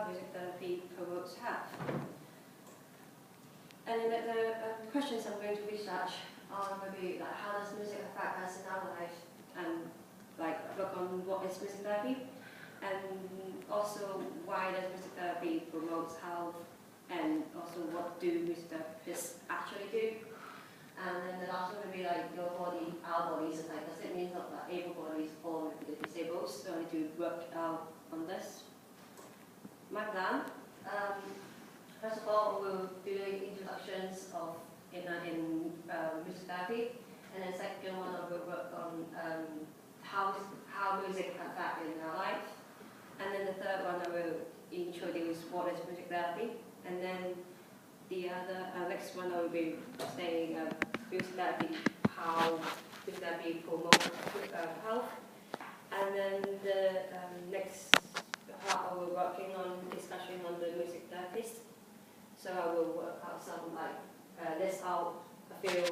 music therapy promotes health. And then the questions I'm going to research are going to be like, how does music affect us in our life, and like look on what is music therapy, and also why does music therapy promote health, and also what do music therapists actually do. And then the last one would be like your body, our bodies, and like does it mean that able bodies or the disabled? So I need to work out on this. My plan. First of all, we'll do introductions of music therapy, and then second one I will work on how music affects in our life, and then the third one I will introduce what is music therapy, and then the other next one I will be saying music therapy, how music therapy promotes health, and then the next part I will working on discussion on the music therapist. So I will work out some list out a few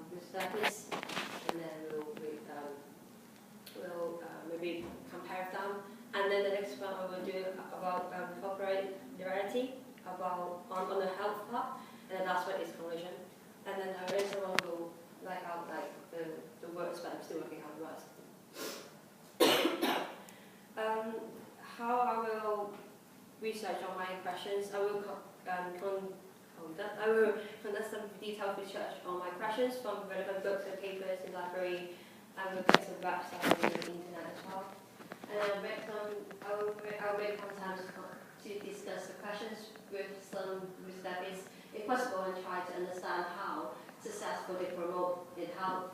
music therapists, and then we'll maybe compare them. And then the next one I will do about corporate reality, about on the health part, and then last one is conclusion. And then the later one will write out the words, but I'm still working on the words. How I will research on my questions, I will conduct some detailed research on my questions from relevant books and papers in the library, and look at some websites on the internet as well. And I'll make some time to discuss the questions with some music therapists, if possible, and try to understand how successful they promote the health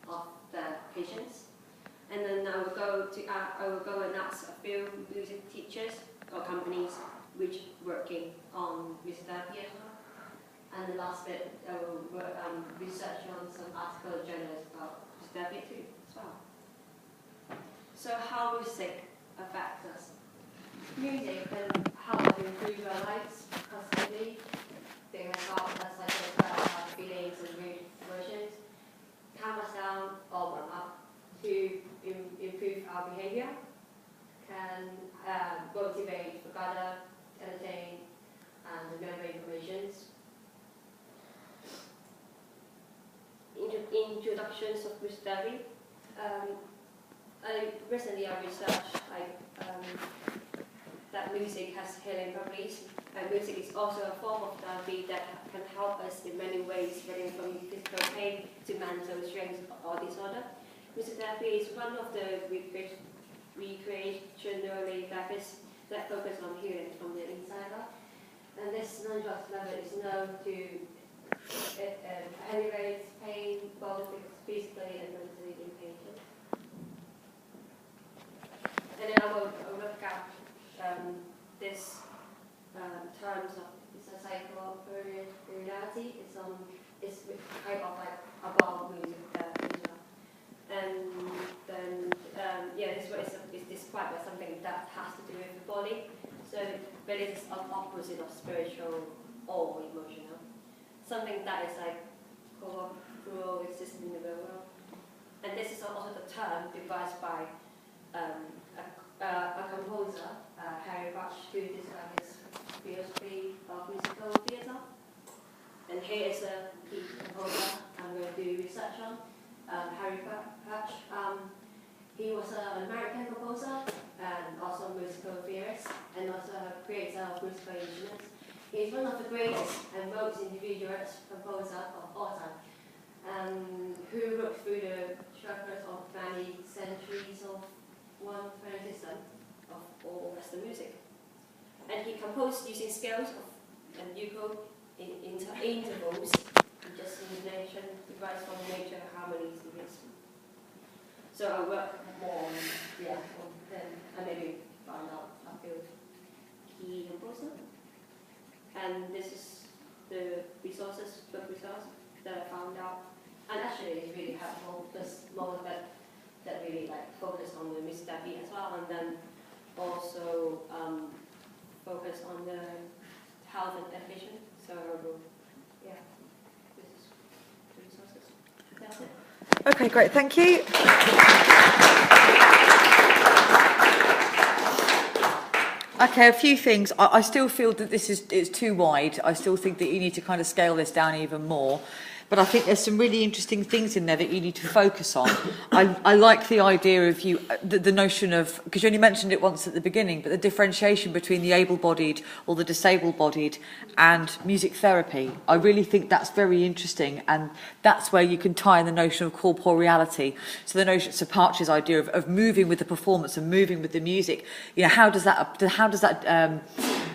of their patients. And then I will go and ask a few music teachers or companies which working on music therapy as well. And the last bit, I will research on some article journals about music therapy too as well. So how music affects us? Music can help us improve our lives constantly. They can help us our feelings and emotions, calm us down or warm up to improve our behavior, can motivate, gather, entertain, and remember information. Introductions of music therapy. Recently I researched that music has healing properties, and music is also a form of therapy that can help us in many ways, ranging from physical pain to mental strength or disorder. Music therapy is one of the recreational therapies that focus on healing from the inside out. And this non-drug method is known to alleviate pain, both physically and mentally in patients. And then I will look at this terms of it's a psycho-reality. It's kind of like about music therapy as well. And then this is described as something that has to do with the body. So, but it's an opposite of spiritual or emotional. Something that is like cruel exists in the real world. And this is also the term devised by a composer, Harry Bach, to describe his philosophy of musical theatre. And here is a key composer I'm going to do research on, Harry Bach. He was an American composer and also musical theorist, and also a creator of musical instruments. He is one of the greatest and most individualist composers of all time, who looked through the structures of many centuries of one phonetic system of all Western music. And he composed using scales and bugle in intervals, just in the nation, devised from nature harmonies in his. So I work more on them, and maybe find out a few key composer. And this is the book resource that I found out. And actually it's really helpful, because most of it that really focus on the music therapy as well, and then also focus on the health and education. So yeah, this is the resources. That's it. Okay, great, thank you. Okay, a few things. I still feel that it's too wide. I still think that you need to kind of scale this down even more. But I think there's some really interesting things in there that you need to focus on. I like the idea of the notion of, because you only mentioned it once at the beginning, but the differentiation between the able-bodied or the disabled-bodied and music therapy. I really think that's very interesting, and that's where you can tie in the notion of corporeality. So the notion, so Partridge's idea of moving with the performance and moving with the music. You know, how does that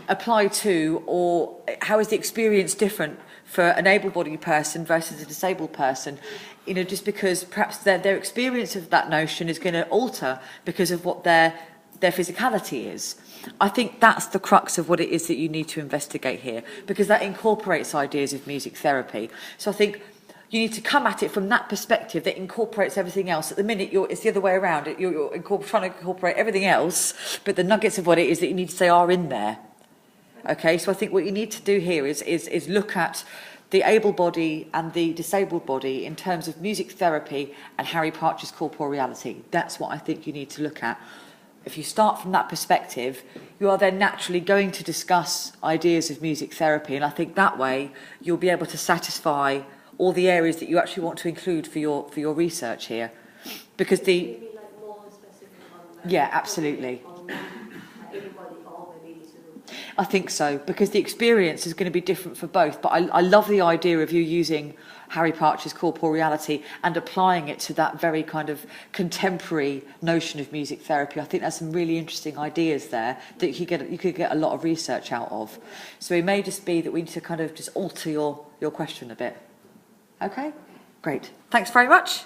apply to, or how is the experience different for an able-bodied person versus a disabled person? You know, just because perhaps their experience of that notion is going to alter because of what their physicality is. I think that's the crux of what it is that you need to investigate here, because that incorporates ideas of music therapy. So I think you need to come at it from that perspective that incorporates everything else. At the minute, it's the other way around. You're trying to incorporate everything else, but the nuggets of what it is that you need to say are in there. Okay, so I think what you need to do here is look at the able body and the disabled body in terms of music therapy and Harry Partridge's corporeality. That's what I think you need to look at. If you start from that perspective, you are then naturally going to discuss ideas of music therapy, and I think that way you'll be able to satisfy all the areas that you actually want to include for your research here. Because maybe like more specific on yeah, absolutely. On everybody or maybe disabled. I think so, because the experience is going to be different for both. But I love the idea of you using Harry Partridge's corporeality and applying it to that very kind of contemporary notion of music therapy. I think there's some really interesting ideas there that you could get a lot of research out of. So it may just be that we need to kind of just alter your question a bit. Okay? Great. Thanks very much.